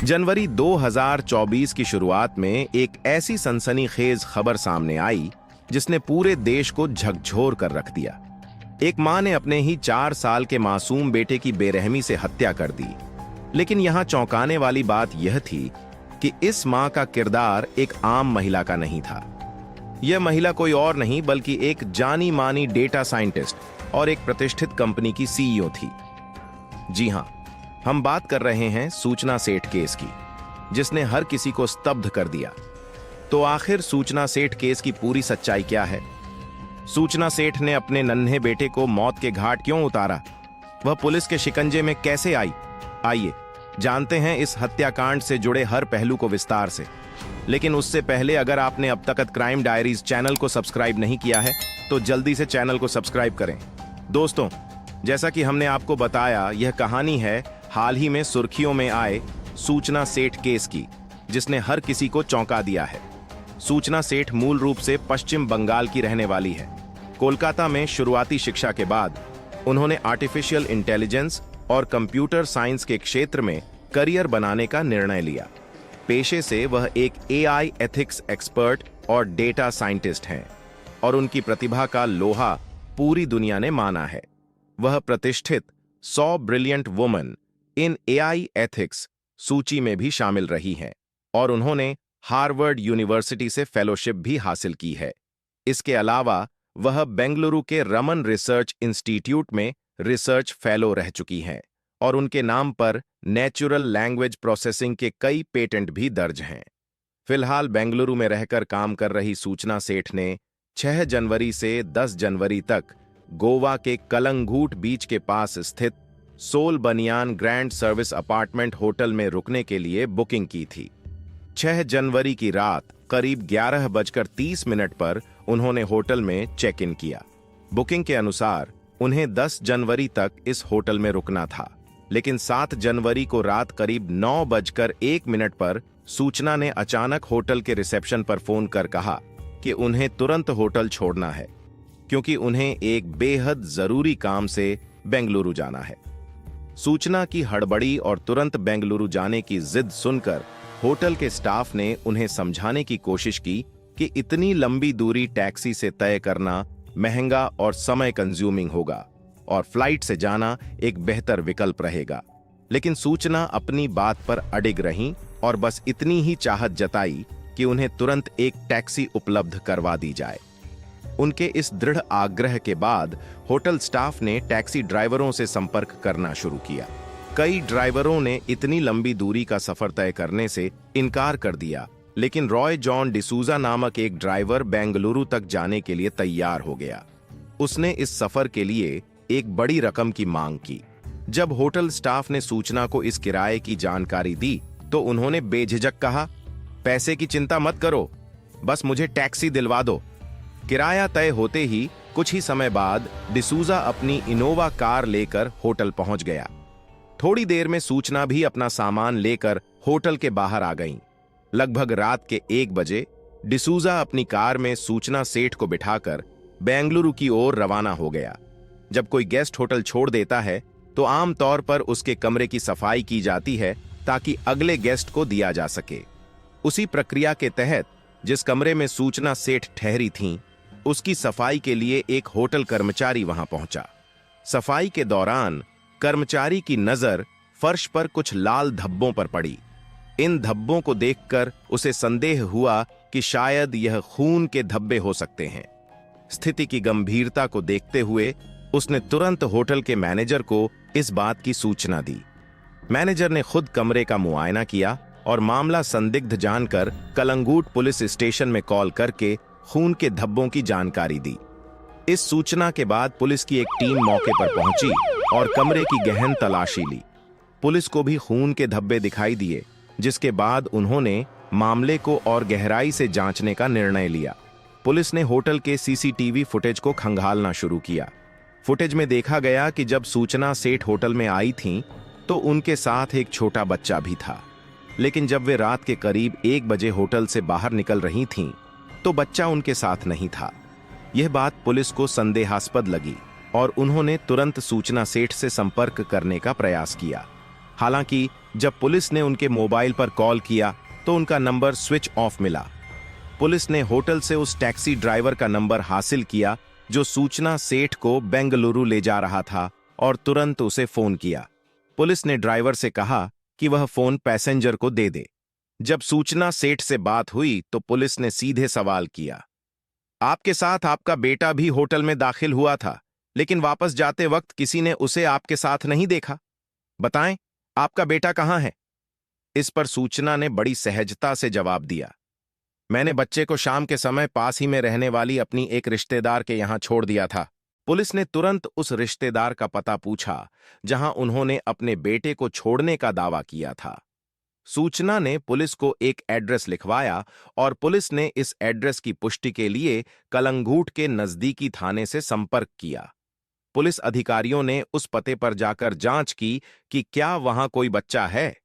जनवरी 2024 की शुरुआत में एक ऐसी सनसनीखेज खबर सामने आई जिसने पूरे देश को झकझोर कर रख दिया। एक मां ने अपने ही 4 साल के मासूम बेटे की बेरहमी से हत्या कर दी। लेकिन यहां चौंकाने वाली बात यह थी कि इस मां का किरदार एक आम महिला का नहीं था। यह महिला कोई और नहीं बल्कि एक जानी मानी डेटा साइंटिस्ट और एक प्रतिष्ठित कंपनी की सीईओ थी। जी हां, हम बात कर रहे हैं सूचना सेठ केस की, जिसने हर किसी को स्तब्ध कर दिया। तो आखिर सूचना सेठ केस की पूरी सच्चाई क्या है? सूचना सेठ ने अपने नन्हे बेटे को मौत के घाट क्यों उतारा? वह पुलिस के शिकंजे में कैसे आई? आइए जानते हैं इस हत्याकांड से जुड़े हर पहलू को विस्तार से। लेकिन उससे पहले अगर आपने अब तक क्राइम डायरीज चैनल को सब्सक्राइब नहीं किया है तो जल्दी से चैनल को सब्सक्राइब करें। दोस्तों, जैसा कि हमने आपको बताया, यह कहानी है हाल ही में सुर्खियों में आए सूचना सेठ केस की, जिसने हर किसी को चौंका दिया है। सूचना सेठ मूल रूप से पश्चिम बंगाल की रहने वाली है। कोलकाता में शुरुआती शिक्षा के बाद उन्होंने आर्टिफिशियल इंटेलिजेंस और कंप्यूटर साइंस के क्षेत्र में करियर बनाने का निर्णय लिया। पेशे से वह एक एआई एथिक्स एक्सपर्ट और डेटा साइंटिस्ट हैं और उनकी प्रतिभा का लोहा पूरी दुनिया ने माना है। वह प्रतिष्ठित 100 brilliant woman in AI ethics सूची में भी शामिल रही हैं और उन्होंने हार्वर्ड यूनिवर्सिटी से फेलोशिप भी हासिल की है। इसके अलावा वह बेंगलुरु के रमन रिसर्च इंस्टीट्यूट में रिसर्च फेलो रह चुकी हैं और उनके नाम पर नेचुरल लैंग्वेज प्रोसेसिंग के कई पेटेंट भी दर्ज हैं। फिलहाल बेंगलुरु में रहकर काम कर रही सूचना सेठ ने 6 जनवरी से 10 जनवरी तक गोवा के कलंगूट बीच के पास स्थित सोल बनियान ग्रैंड सर्विस अपार्टमेंट होटल में रुकने के लिए बुकिंग की थी। 6 जनवरी की रात करीब 11:30 पर उन्होंने होटल में चेक इन किया। बुकिंग के अनुसार उन्हें 10 जनवरी तक इस होटल में रुकना था, लेकिन 7 जनवरी को रात करीब 9:01 पर सूचना ने अचानक होटल के रिसेप्शन पर फोन कर कहा कि उन्हें तुरंत होटल छोड़ना है क्योंकि उन्हें एक बेहद जरूरी काम से बेंगलुरु जाना है। सूचना की हड़बड़ी और तुरंत बेंगलुरु जाने की जिद सुनकर होटल के स्टाफ ने उन्हें समझाने की कोशिश की कि इतनी लंबी दूरी टैक्सी से तय करना महंगा और समय कंज्यूमिंग होगा और फ्लाइट से जाना एक बेहतर विकल्प रहेगा। लेकिन सूचना अपनी बात पर अडिग रहीं और बस इतनी ही चाहत जताई कि उन्हें तुरंत एक टैक्सी उपलब्ध करवा दी जाए। उनके इस दृढ़ आग्रह के बाद होटल स्टाफ ने टैक्सी ड्राइवरों से संपर्क करना शुरू किया। कई ड्राइवरों ने इतनी लंबी दूरी का सफर तय करने से इनकार कर दिया, लेकिन रॉय जॉन डिसूजा नामक एक ड्राइवर बेंगलुरु तक जाने के लिए तैयार हो गया। उसने इस सफर के लिए एक बड़ी रकम की मांग की। जब होटल स्टाफ ने सूचना को इस किराए की जानकारी दी तो उन्होंने बेझिझक कहा, पैसे की चिंता मत करो, बस मुझे टैक्सी दिलवा दो। किराया तय होते ही कुछ ही समय बाद डिसूजा अपनी इनोवा कार लेकर होटल पहुंच गया। थोड़ी देर में सूचना भी अपना सामान लेकर होटल के बाहर आ गईं। लगभग रात के 1 बजे डिसूजा अपनी कार में सूचना सेठ को बिठाकर बेंगलुरु की ओर रवाना हो गया। जब कोई गेस्ट होटल छोड़ देता है तो आमतौर पर उसके कमरे की सफाई की जाती है ताकि अगले गेस्ट को दिया जा सके। उसी प्रक्रिया के तहत जिस कमरे में सूचना सेठ ठहरी थीं, उसकी सफाई के लिए एक होटल कर्मचारी वहां पहुंचा। सफाई के दौरान कर्मचारी की नजर फर्श पर कुछ लाल धब्बों पर पड़ी। इन धब्बों को देखकर उसे संदेह हुआ कि शायद यह खून के धब्बे हो सकते हैं। स्थिति की गंभीरता को देखते हुए उसने तुरंत होटल के मैनेजर को इस बात की सूचना दी। मैनेजर ने खुद कमरे का मुआयना किया और मामला संदिग्ध जानकर कलंगूट पुलिस स्टेशन में कॉल करके खून के धब्बों की जानकारी दी। इस सूचना के बाद पुलिस की एक टीम मौके पर पहुंची और कमरे की गहन तलाशी ली। पुलिस को भी खून के धब्बे दिखाई दिए, जिसके बाद उन्होंने मामले को और गहराई से जांचने का निर्णय लिया। पुलिस ने होटल के सीसीटीवी फुटेज को खंगालना शुरू किया। फुटेज में देखा गया कि जब सूचना सेठ होटल में आई थीं, तो उनके साथ एक छोटा बच्चा भी था। लेकिन जब वे रात के करीब 1 बजे होटल से बाहर निकल रही थीं, तो बच्चा उनके साथ नहीं था। यह बात पुलिस को संदेहास्पद लगी और उन्होंने तुरंत सूचना सेठ से संपर्क करने का प्रयास किया। हालांकि जब पुलिस ने उनके मोबाइल पर कॉल किया तो उनका नंबर स्विच ऑफ मिला। पुलिस ने होटल से उस टैक्सी ड्राइवर का नंबर हासिल किया जो सूचना सेठ को बेंगलुरु ले जा रहा था और तुरंत उसे फोन किया। पुलिस ने ड्राइवर से कहा कि वह फोन पैसेंजर को दे दे। जब सूचना सेठ से बात हुई तो पुलिस ने सीधे सवाल किया, आपके साथ आपका बेटा भी होटल में दाखिल हुआ था, लेकिन वापस जाते वक्त किसी ने उसे आपके साथ नहीं देखा। बताएं, आपका बेटा कहां है? इस पर सूचना ने बड़ी सहजता से जवाब दिया, मैंने बच्चे को शाम के समय पास ही में रहने वाली अपनी एक रिश्तेदार के यहां छोड़ दिया था। पुलिस ने तुरंत उस रिश्तेदार का पता पूछा जहां उन्होंने अपने बेटे को छोड़ने का दावा किया था। सूचना ने पुलिस को एक एड्रेस लिखवाया और पुलिस ने इस एड्रेस की पुष्टि के लिए कलंगूट के नजदीकी थाने से संपर्क किया। पुलिस अधिकारियों ने उस पते पर जाकर जांच की कि क्या वहां कोई बच्चा है,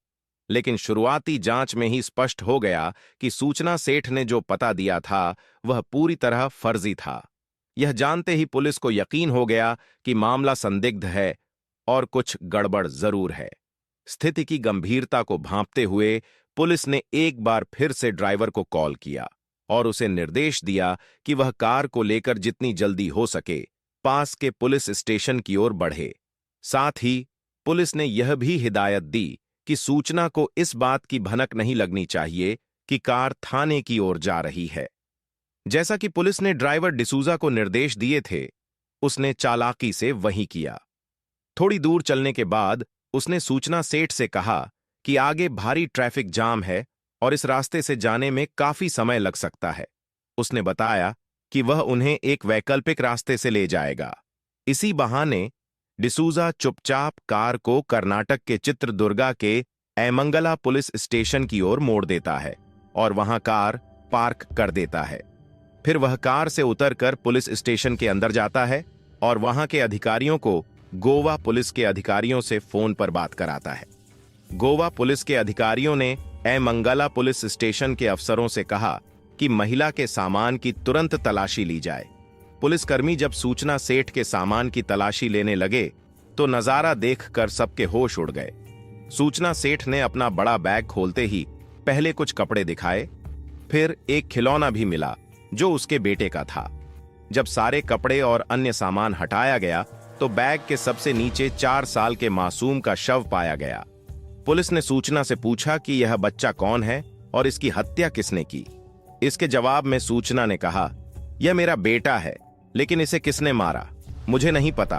लेकिन शुरुआती जांच में ही स्पष्ट हो गया कि सूचना सेठ ने जो पता दिया था वह पूरी तरह फर्जी था। यह जानते ही पुलिस को यकीन हो गया कि मामला संदिग्ध है और कुछ गड़बड़ जरूर है। स्थिति की गंभीरता को भांपते हुए पुलिस ने एक बार फिर से ड्राइवर को कॉल किया और उसे निर्देश दिया कि वह कार को लेकर जितनी जल्दी हो सके पास के पुलिस स्टेशन की ओर बढ़े। साथ ही पुलिस ने यह भी हिदायत दी कि सूचना को इस बात की भनक नहीं लगनी चाहिए कि कार थाने की ओर जा रही है। जैसा कि पुलिस ने ड्राइवर डिसूजा को निर्देश दिए थे, उसने चालाकी से वही किया। थोड़ी दूर चलने के बाद उसने सूचना सेठ से कहा कि आगे भारी ट्रैफिक जाम है और इस रास्ते से जाने में काफी समय लग सकता है। उसने बताया कि वह उन्हें एक वैकल्पिक रास्ते से ले जाएगा। इसी बहाने डिसूजा चुपचाप कार को कर्नाटक के चित्रदुर्गा के एमंगला पुलिस स्टेशन की ओर मोड़ देता है और वहां कार पार्क कर देता है। फिर वह कार से उतरकर पुलिस स्टेशन के अंदर जाता है और वहां के अधिकारियों को गोवा पुलिस के अधिकारियों से फोन पर बात कराता है। गोवा पुलिस के अधिकारियों ने एमंगला पुलिस स्टेशन के अफसरों से कहा कि महिला के सामान की तुरंत तलाशी ली जाए। पुलिसकर्मी जब सूचना सेठ के सामान की तलाशी लेने लगे तो नजारा देखकर सबके होश उड़ गए। सूचना सेठ ने अपना बड़ा बैग खोलते ही पहले कुछ कपड़े दिखाए, फिर एक खिलौना भी मिला जो उसके बेटे का था। जब सारे कपड़े और अन्य सामान हटाया गया तो बैग के सबसे नीचे 4 साल के मासूम का शव पाया गया। पुलिस ने सूचना से पूछा कि यह बच्चा कौन है और इसकी हत्या किसने की। इसके जवाब में सूचना ने कहा, यह मेरा बेटा है, लेकिन इसे किसने मारा मुझे नहीं पता।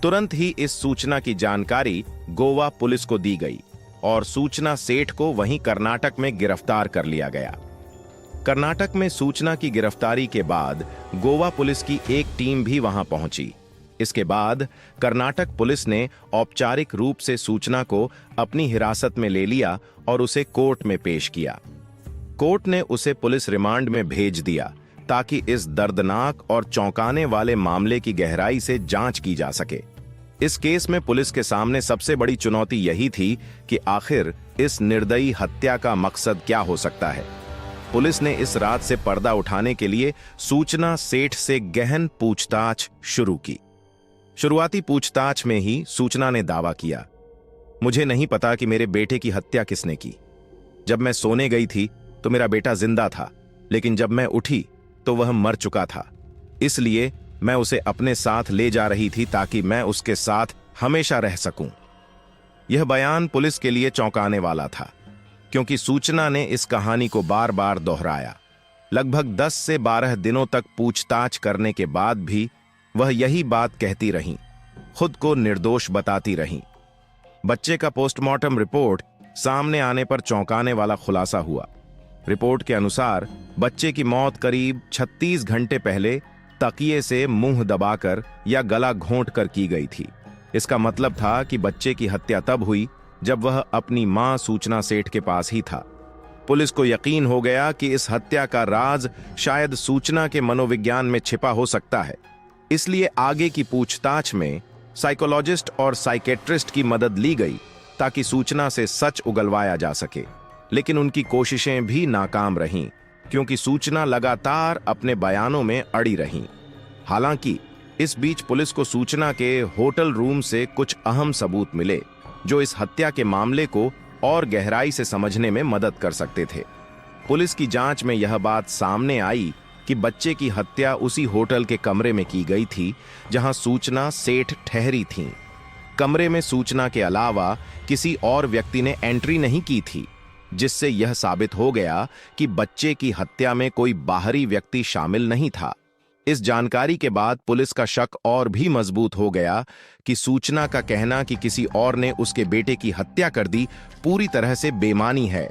तुरंत ही इस सूचना की जानकारी गोवा पुलिस को दी गई और सूचना सेठ को वहीं कर्नाटक में गिरफ्तार कर लिया गया। कर्नाटक में सूचना की गिरफ्तारी के बाद गोवा पुलिस की एक टीम भी वहां पहुंची। इसके बाद कर्नाटक पुलिस ने औपचारिक रूप से सूचना को अपनी हिरासत में ले लिया और उसे कोर्ट में पेश किया। कोर्ट ने उसे पुलिस रिमांड में भेज दिया ताकि इस दर्दनाक और चौंकाने वाले मामले की गहराई से जांच की जा सके। इस केस में पुलिस के सामने सबसे बड़ी चुनौती यही थी कि आखिर इस निर्दयी हत्या का मकसद क्या हो सकता है। पुलिस ने इस रात से पर्दा उठाने के लिए सूचना सेठ से गहन पूछताछ शुरू की। शुरुआती पूछताछ में ही सूचना ने दावा किया, मुझे नहीं पता कि मेरे बेटे की हत्या किसने की। जब मैं सोने गई थी तो मेरा बेटा जिंदा था, लेकिन जब मैं उठी तो वह मर चुका था। इसलिए मैं उसे अपने साथ ले जा रही थी ताकि मैं उसके साथ हमेशा रह सकूं। यह बयान पुलिस के लिए चौंकाने वाला था, क्योंकि सूचना ने इस कहानी को बार बार दोहराया। लगभग 10 से 12 दिनों तक पूछताछ करने के बाद भी वह यही बात कहती रहीं, खुद को निर्दोष बताती रहीं। बच्चे का पोस्टमार्टम रिपोर्ट सामने आने पर चौंकाने वाला खुलासा हुआ। रिपोर्ट के अनुसार बच्चे की मौत करीब 36 घंटे पहले तकिए से मुंह दबाकर या गला घोंटकर की गई थी। इसका मतलब था कि बच्चे की हत्या तब हुई जब वह अपनी मां सूचना सेठ के पास ही था। पुलिस को यकीन हो गया कि इस हत्या का राज शायद सूचना के मनोविज्ञान में छिपा हो सकता है। इसलिए आगे की पूछताछ में साइकोलॉजिस्ट और साइकेट्रिस्ट की मदद ली गई ताकि सूचना से सच उगलवाया जा सके। लेकिन उनकी कोशिशें भी नाकाम रहीं, क्योंकि सूचना लगातार अपने बयानों में अड़ी रहीं। हालांकि इस बीच पुलिस को सूचना के होटल रूम से कुछ अहम सबूत मिले। जो इस हत्या के मामले को और गहराई से समझने में मदद कर सकते थे। पुलिस की जांच में यह बात सामने आई कि बच्चे की हत्या उसी होटल के कमरे में की गई थी जहां सूचना सेठ ठहरी थीं। कमरे में सूचना के अलावा किसी और व्यक्ति ने एंट्री नहीं की थी, जिससे यह साबित हो गया कि बच्चे की हत्या में कोई बाहरी व्यक्ति शामिल नहीं था। इस जानकारी के बाद पुलिस का शक और भी मजबूत हो गया कि सूचना का कहना कि किसी और ने उसके बेटे की हत्या कर दी पूरी तरह से बेमानी है।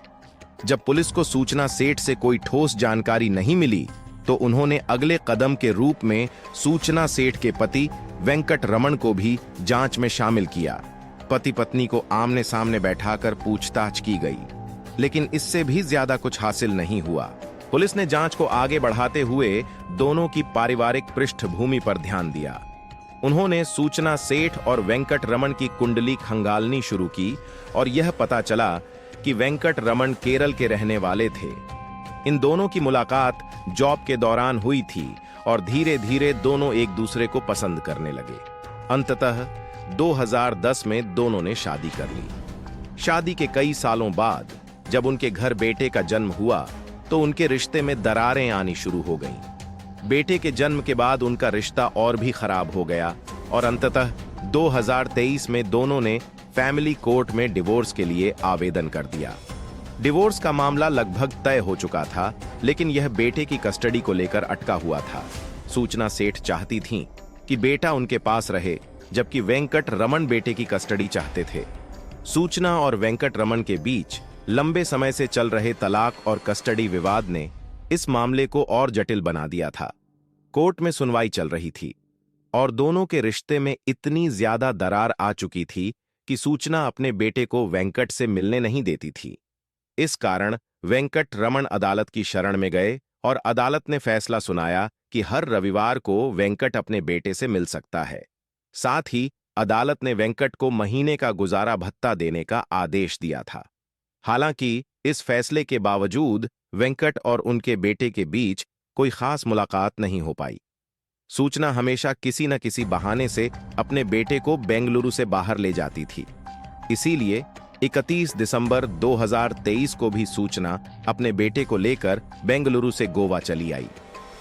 जब पुलिस को सूचना सेठ से कोई ठोस जानकारी नहीं मिली, तो उन्होंने अगले कदम के रूप में सूचना सेठ के पति वेंकट रमन को भी जांच में शामिल किया। पति पत्नी को आमने सामने बैठाकर पूछताछ की गई, लेकिन इससे भी ज्यादा कुछ हासिल नहीं हुआ। पुलिस ने जांच को आगे बढ़ाते हुए दोनों की पारिवारिक पृष्ठभूमि पर ध्यान दिया। उन्होंने सूचना सेठ और वेंकट रमन की कुंडली खंगालनी शुरू की और यह पता चला कि वेंकट रमन केरल के रहने वाले थे। इन दोनों की मुलाकात जॉब के दौरान हुई थी और धीरे धीरे दोनों एक दूसरे को पसंद करने लगे। अंततः 2010 में दोनों ने शादी कर ली। शादी के कई सालों बाद जब उनके घर बेटे का जन्म हुआ, तो उनके रिश्ते में दरारें आनी शुरू हो गईं। बेटे के जन्म के बाद उनका रिश्ता और भी खराब हो गया और अंततः 2023 में दोनों ने फैमिली कोर्ट में डिवोर्स के लिए आवेदन कर दिया। डिवोर्स का मामला लगभग तय हो चुका था, लेकिन यह बेटे की कस्टडी को लेकर अटका हुआ था। सूचना सेठ चाहती थीं कि बेटा उनके पास रहे, जबकि वेंकट रमन बेटे की कस्टडी चाहते थे। सूचना और वेंकट रमन के बीच लंबे समय से चल रहे तलाक और कस्टडी विवाद ने इस मामले को और जटिल बना दिया था। कोर्ट में सुनवाई चल रही थी और दोनों के रिश्ते में इतनी ज्यादा दरार आ चुकी थी कि सूचना अपने बेटे को वेंकट से मिलने नहीं देती थी। इस कारण वेंकट रमन अदालत की शरण में गए और अदालत ने फैसला सुनाया कि हर रविवार को वेंकट अपने बेटे से मिल सकता है। साथ ही अदालत ने वेंकट को महीने का गुजारा भत्ता देने का आदेश दिया था। हालांकि इस फैसले के बावजूद वेंकट और उनके बेटे के बीच कोई खास मुलाकात नहीं हो पाई। सूचना हमेशा किसी न किसी बहाने से अपने बेटे को बेंगलुरु से बाहर ले जाती थी। इसीलिए 31 दिसंबर 2023 को भी सूचना अपने बेटे को लेकर बेंगलुरु से गोवा चली आई।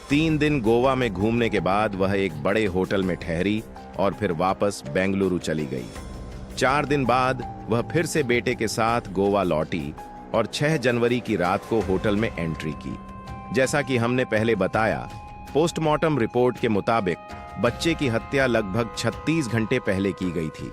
3 दिन गोवा में घूमने के बाद वह एक बड़े होटल में ठहरी और फिर वापस बेंगलुरु चली गई। 4 दिन बाद वह फिर से बेटे के साथ गोवा लौटी और 6 जनवरी की रात को होटल में एंट्री की। जैसा कि हमने पहले बताया, पोस्टमार्टम रिपोर्ट के मुताबिक बच्चे की हत्या लगभग 36 घंटे पहले की गई थी।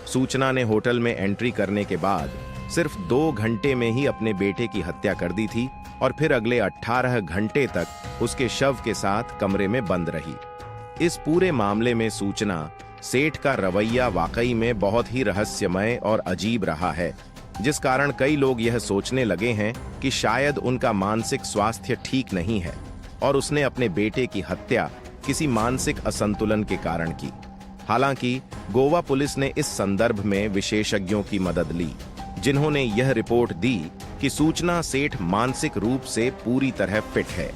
सूचना ने होटल में एंट्री करने के बाद सिर्फ 2 घंटे में ही अपने बेटे की हत्या कर दी थी और फिर अगले 18 घंटे तक उसके शव के साथ कमरे में बंद रही। इस पूरे मामले में सूचना सेठ का रवैया वाकई में बहुत ही रहस्यमय और अजीब रहा है, जिस कारण कई लोग यह सोचने लगे हैं कि शायद उनका मानसिक स्वास्थ्य ठीक नहीं है और उसने अपने बेटे की हत्या किसी मानसिक असंतुलन के कारण की। हालांकि गोवा पुलिस ने इस संदर्भ में विशेषज्ञों की मदद ली, जिन्होंने यह रिपोर्ट दी कि सूचना सेठ मानसिक रूप से पूरी तरह फिट है।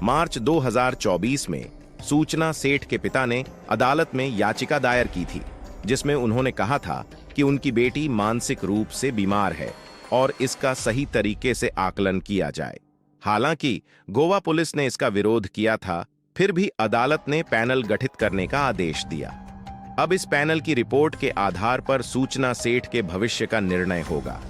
मार्च 2024 में सूचना सेठ के पिता ने अदालत में याचिका दायर की थी, जिसमें उन्होंने कहा था कि उनकी बेटी मानसिक रूप से बीमार है और इसका सही तरीके से आकलन किया जाए। हालांकि गोवा पुलिस ने इसका विरोध किया था, फिर भी अदालत ने पैनल गठित करने का आदेश दिया। अब इस पैनल की रिपोर्ट के आधार पर सूचना सेठ के भविष्य का निर्णय होगा।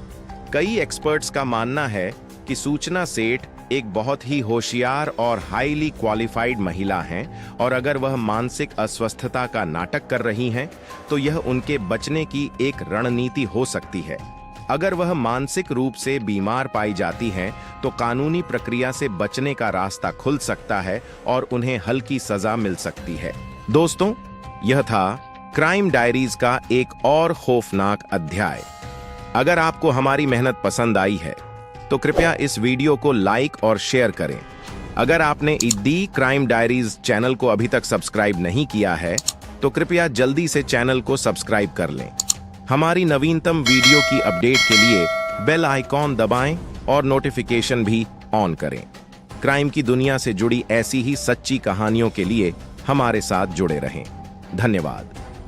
कई एक्सपर्ट्स का मानना है कि सूचना सेठ एक बहुत ही होशियार और हाईली क्वालिफाइड महिला हैं और अगर वह मानसिक अस्वस्थता का नाटक कर रही हैं, तो यह उनके बचने की एक रणनीति हो सकती है। अगर वह मानसिक रूप से बीमार पाई जाती हैं, तो कानूनी प्रक्रिया से बचने का रास्ता खुल सकता है और उन्हें हल्की सजा मिल सकती है। दोस्तों, यह था क्राइम डायरीज का एक और खौफनाक अध्याय। अगर आपको हमारी मेहनत पसंद आई है, तो कृपया इस वीडियो को लाइक और शेयर करें। अगर आपने दी क्राइम डायरीज चैनल को अभी तक सब्सक्राइब नहीं किया है, तो कृपया जल्दी से चैनल को सब्सक्राइब कर लें। हमारी नवीनतम वीडियो की अपडेट के लिए बेल आइकॉन दबाएं और नोटिफिकेशन भी ऑन करें। क्राइम की दुनिया से जुड़ी ऐसी ही सच्ची कहानियों के लिए हमारे साथ जुड़े रहें। धन्यवाद।